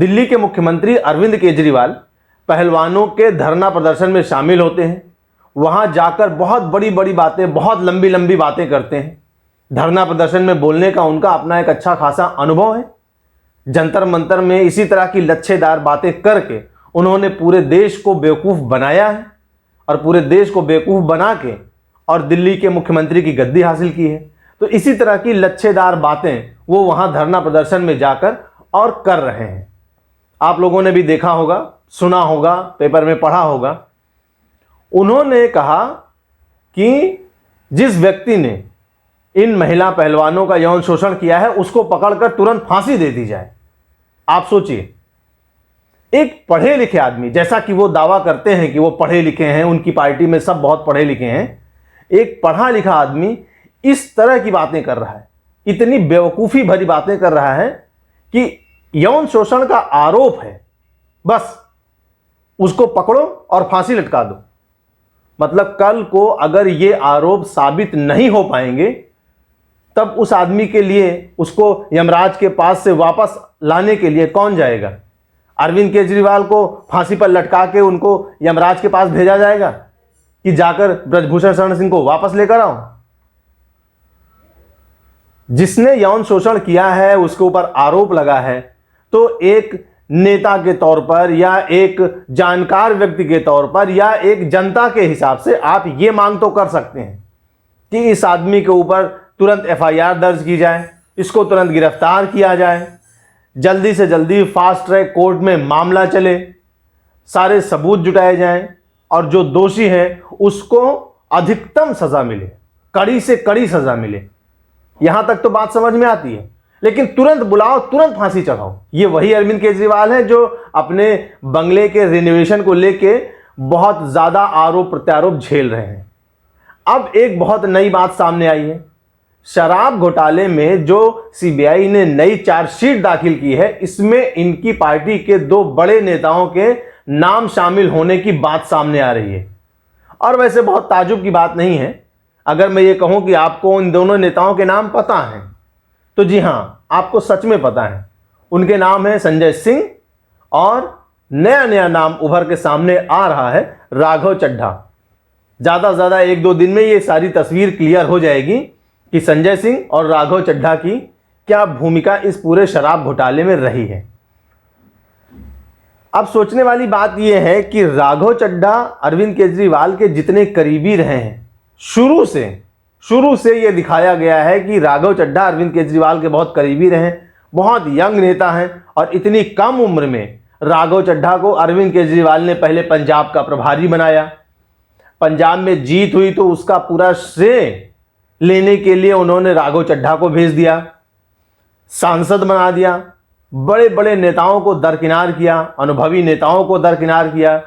दिल्ली के मुख्यमंत्री अरविंद केजरीवाल पहलवानों के धरना प्रदर्शन में शामिल होते हैं। वहां जाकर बहुत बड़ी बड़ी बातें, बहुत लंबी लंबी बातें करते हैं। धरना प्रदर्शन में बोलने का उनका अपना एक अच्छा खासा अनुभव है। जंतर मंतर में इसी तरह की लच्छेदार बातें करके उन्होंने पूरे देश को बेवकूफ़ बनाया है और पूरे देश को बेवकूफ़ बना के और दिल्ली के मुख्यमंत्री की गद्दी हासिल की है। तो इसी तरह की लच्छेदार बातें वो वहां धरना प्रदर्शन में जाकर और कर रहे हैं। आप लोगों ने भी देखा होगा, सुना होगा, पेपर में पढ़ा होगा। उन्होंने कहा कि जिस व्यक्ति ने इन महिला पहलवानों का यौन शोषण किया है उसको पकड़कर तुरंत फांसी दे दी जाए। आप सोचिए, एक पढ़े लिखे आदमी, जैसा कि वो दावा करते हैं कि वो पढ़े लिखे हैं, उनकी पार्टी में सब बहुत पढ़े लिखे हैं, एक पढ़ा लिखा आदमी इस तरह की बातें कर रहा है, इतनी बेवकूफ़ी भरी बातें कर रहा है कि यौन शोषण का आरोप है, बस उसको पकड़ो और फांसी लटका दो। मतलब कल को अगर ये आरोप साबित नहीं हो पाएंगे तब उस आदमी के लिए, उसको यमराज के पास से वापस लाने के लिए कौन जाएगा? अरविंद केजरीवाल को फांसी पर लटका के उनको यमराज के पास भेजा जाएगा कि जाकर ब्रजभूषण शरण सिंह को वापस लेकर आओ? जिसने यौन शोषण किया है उसके ऊपर आरोप लगा है, तो एक नेता के तौर पर या एक जानकार व्यक्ति के तौर पर या एक जनता के हिसाब से आप ये मांग तो कर सकते हैं कि इस आदमी के ऊपर तुरंत एफआईआर दर्ज की जाए, इसको तुरंत गिरफ्तार किया जाए, जल्दी से जल्दी फास्ट ट्रैक कोर्ट में मामला चले, सारे सबूत जुटाए जाएं और जो दोषी है उसको अधिकतम सजा मिले, कड़ी से कड़ी सजा मिले। यहां तक तो बात समझ में आती है। लेकिन तुरंत बुलाओ, तुरंत फांसी चढ़ाओ। ये वही अरविंद केजरीवाल है जो अपने बंगले के रिनोवेशन को लेके बहुत ज्यादा आरोप प्रत्यारोप झेल रहे हैं। अब एक बहुत नई बात सामने आई है। शराब घोटाले में जो सीबीआई ने नई चार्जशीट दाखिल की है, इसमें इनकी पार्टी के दो बड़े नेताओं के नाम शामिल होने की बात सामने आ रही है। और वैसे बहुत ताज्जुब की बात नहीं है अगर मैं ये कहूं कि आपको इन दोनों नेताओं के नाम पता हैं, तो जी हां, आपको सच में पता है। उनके नाम है संजय सिंह और नया नया नाम उभर के सामने आ रहा है राघव चड्ढा। ज्यादा से ज्यादा एक दो दिन में ये सारी तस्वीर क्लियर हो जाएगी कि संजय सिंह और राघव चड्ढा की क्या भूमिका इस पूरे शराब घोटाले में रही है। अब सोचने वाली बात यह है कि राघव चड्ढा अरविंद केजरीवाल के जितने करीबी रहे हैं, शुरू से यह दिखाया गया है कि राघव चड्ढा अरविंद केजरीवाल के बहुत करीबी रहे, बहुत यंग नेता हैं। और इतनी कम उम्र में राघव चड्ढा को अरविंद केजरीवाल ने पहले पंजाब का प्रभारी बनाया। पंजाब में जीत हुई तो उसका पूरा श्रेय लेने के लिए उन्होंने राघव चड्ढा को भेज दिया, सांसद बना दिया, बड़े बड़े नेताओं को दरकिनार किया, अनुभवी नेताओं को दरकिनार किया।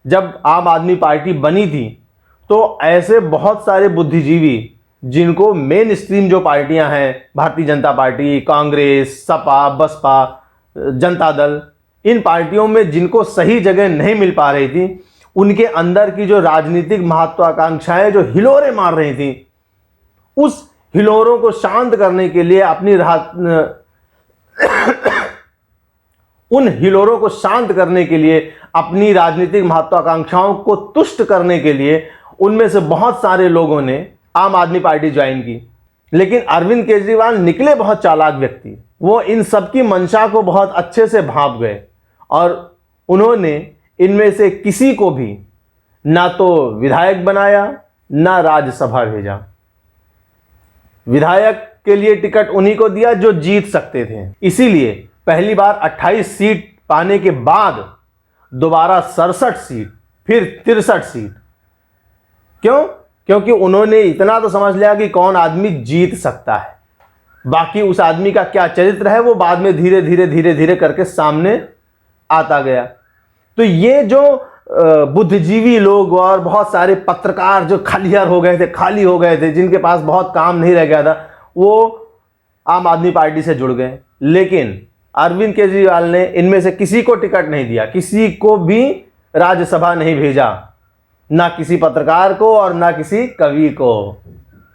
जब आम आदमी पार्टी बनी थी तो ऐसे बहुत सारे बुद्धिजीवी जिनको मेन स्ट्रीम जो पार्टियां हैं, भारतीय जनता पार्टी, कांग्रेस, सपा, बसपा, जनता दल, इन पार्टियों में जिनको सही जगह नहीं मिल पा रही थी, उनके अंदर की जो राजनीतिक महत्वाकांक्षाएं जो हिलोरे मार रही थी, उस हिलोरों को शांत करने के लिए उन हिलोरों को शांत करने के लिए, अपनी राजनीतिक महत्वाकांक्षाओं को तुष्ट करने के लिए उनमें से बहुत सारे लोगों ने आम आदमी पार्टी ज्वाइन की। लेकिन अरविंद केजरीवाल निकले बहुत चालाक व्यक्ति। वो इन सबकी मंशा को बहुत अच्छे से भांप गए और उन्होंने इनमें से किसी को भी ना तो विधायक बनाया, ना राज्यसभा भेजा। विधायक के लिए टिकट उन्हीं को दिया जो जीत सकते थे। इसीलिए पहली बार 28 सीट पाने के बाद दोबारा 67 सीट, फिर 63 सीट। क्यों? क्योंकि उन्होंने इतना तो समझ लिया कि कौन आदमी जीत सकता है। बाकी उस आदमी का क्या चरित्र है वो बाद में धीरे धीरे करके सामने आता गया। तो ये जो बुद्धिजीवी लोग और बहुत सारे पत्रकार जो खाली हो गए थे, जिनके पास बहुत काम नहीं रह गया था, वो आम आदमी पार्टी से जुड़ गए। लेकिन अरविंद केजरीवाल ने इनमें से किसी को टिकट नहीं दिया, किसी को भी राज्यसभा नहीं भेजा, ना किसी पत्रकार को और ना किसी कवि को।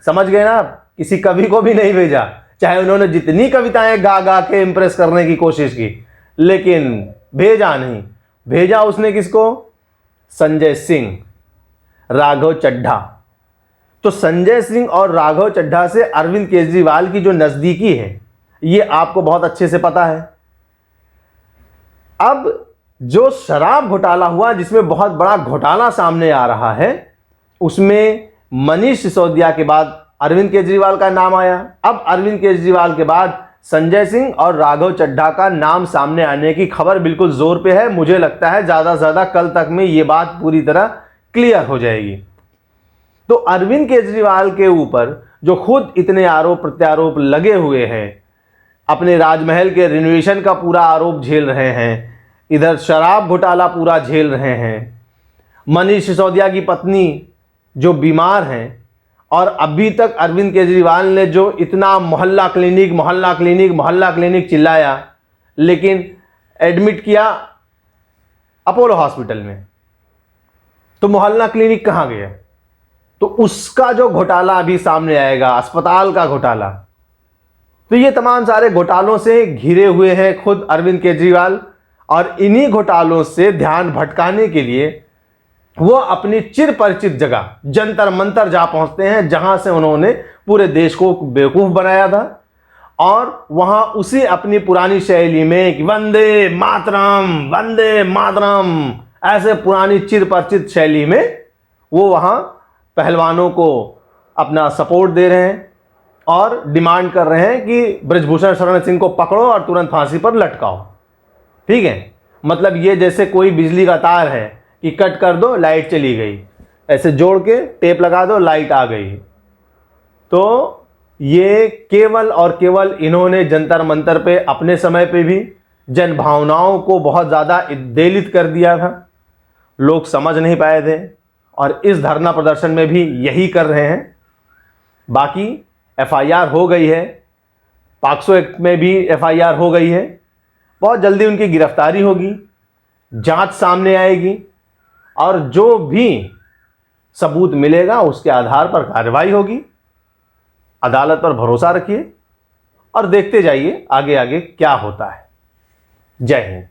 समझ गए ना आप? किसी कवि को भी नहीं भेजा, चाहे उन्होंने जितनी कविताएं गा गा के इंप्रेस करने की कोशिश की, लेकिन भेजा नहीं। भेजा उसने किसको? संजय सिंह, राघव चड्ढा। तो संजय सिंह और राघव चड्ढा से अरविंद केजरीवाल की जो नजदीकी है, ये आपको बहुत अच्छे से पता है। अब जो शराब घोटाला हुआ, जिसमें बहुत बड़ा घोटाला सामने आ रहा है, उसमें मनीष सिसोदिया के बाद अरविंद केजरीवाल का नाम आया। अब अरविंद केजरीवाल के बाद संजय सिंह और राघव चड्ढा का नाम सामने आने की खबर बिल्कुल जोर पे है। मुझे लगता है ज़्यादा से ज़्यादा कल तक में ये बात पूरी तरह क्लियर हो जाएगी। तो अरविंद केजरीवाल के ऊपर जो खुद इतने आरोप प्रत्यारोप लगे हुए हैं, अपने राजमहल के रिनोवेशन का पूरा आरोप झेल रहे हैं, इधर शराब घोटाला पूरा झेल रहे हैं, मनीष सिसोदिया की पत्नी जो बीमार हैं, और अभी तक अरविंद केजरीवाल ने जो इतना मोहल्ला क्लिनिक मोहल्ला क्लिनिक मोहल्ला क्लिनिक चिल्लाया, लेकिन एडमिट किया अपोलो हॉस्पिटल में, तो मोहल्ला क्लिनिक कहाँ गया? तो उसका जो घोटाला अभी सामने आएगा, अस्पताल का घोटाला। तो ये तमाम सारे घोटालों से घिरे हुए हैं खुद अरविंद केजरीवाल, और इन्हीं घोटालों से ध्यान भटकाने के लिए वो अपनी चिर परिचित जगह जंतर मंतर जा पहुंचते हैं, जहां से उन्होंने पूरे देश को बेवकूफ बनाया था। और वहां उसी अपनी पुरानी शैली में कि वंदे मातरम, ऐसे पुरानी चिर परिचित शैली में वो वहां पहलवानों को अपना सपोर्ट दे रहे हैं और डिमांड कर रहे हैं कि ब्रजभूषण शरण सिंह को पकड़ो और तुरंत फांसी पर लटकाओ। ठीक है, मतलब ये जैसे कोई बिजली का तार है कि कट कर दो, लाइट चली गई, ऐसे जोड़ के टेप लगा दो, लाइट आ गई। तो ये केवल और केवल इन्होंने जंतर मंतर पे अपने समय पे भी जन भावनाओं को बहुत ज़्यादा उद्वेलित कर दिया था, लोग समझ नहीं पाए थे, और इस धरना प्रदर्शन में भी यही कर रहे हैं। बाकी एफआईआर हो गई है, पॉक्सो एक्ट में भी एफआईआर हो गई है, बहुत जल्दी उनकी गिरफ्तारी होगी, जांच सामने आएगी, और जो भी सबूत मिलेगा उसके आधार पर कार्रवाई होगी। अदालत पर भरोसा रखिए और देखते जाइए आगे आगे क्या होता है। जय हिंद।